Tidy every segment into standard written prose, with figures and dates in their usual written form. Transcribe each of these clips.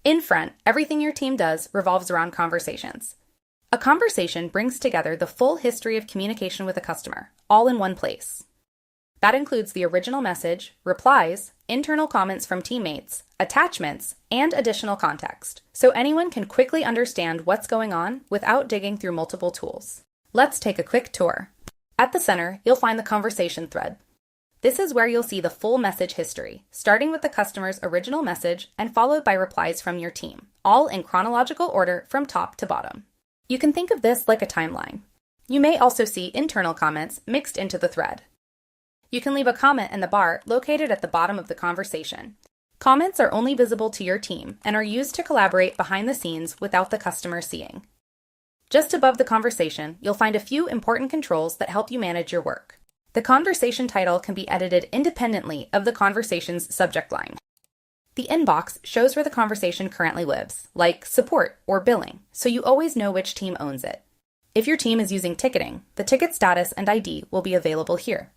In front, everything your team does revolves around conversations. A conversation brings together the full history of communication with a customer, all in one place. That includes the original message, replies, internal comments from teammates, attachments, and additional context, so anyone can quickly understand what's going on without digging through multiple tools. Let's take a quick tour. At the center, you'll find the conversation thread. This is where you'll see the full message history, starting with the customer's original message and followed by replies from your team, all in chronological order from top to bottom. You can think of this like a timeline. You may also see internal comments mixed into the thread. You can leave a comment in the bar located at the bottom of the conversation. Comments are only visible to your team and are used to collaborate behind the scenes without the customer seeing. Just above the conversation, you'll find a few important controls that help you manage your work. The conversation title can be edited independently of the conversation's subject line. The inbox shows where the conversation currently lives, like support or billing, so you always know which team owns it. If your team is using ticketing, the ticket status and ID will be available here.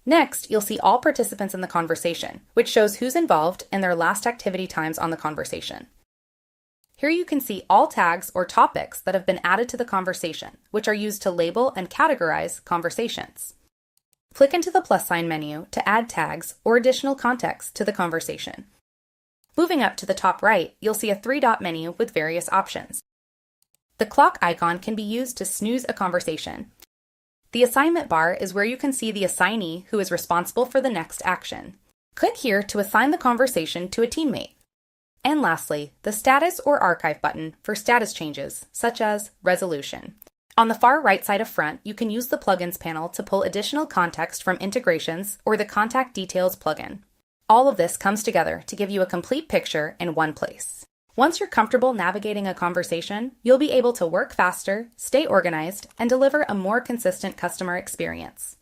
Next, you'll see all participants in the conversation, which shows who's involved and their last activity times on the conversation. Here you can see all tags or topics that have been added to the conversation, which are used to label and categorize conversations. Click into the plus sign menu to add tags or additional context to the conversation. Moving up to the top right, you'll see a three-dot menu with various options. The clock icon can be used to snooze a conversation. The assignment bar is where you can see the assignee who is responsible for the next action. Click here to assign the conversation to a teammate. And lastly, the status or archive button for status changes, such as resolution. On the far right side of front, you can use the plugins panel to pull additional context from integrations or the contact details plugin. All of this comes together to give you a complete picture in one place. Once you're comfortable navigating a conversation, you'll be able to work faster, stay organized, and deliver a more consistent customer experience.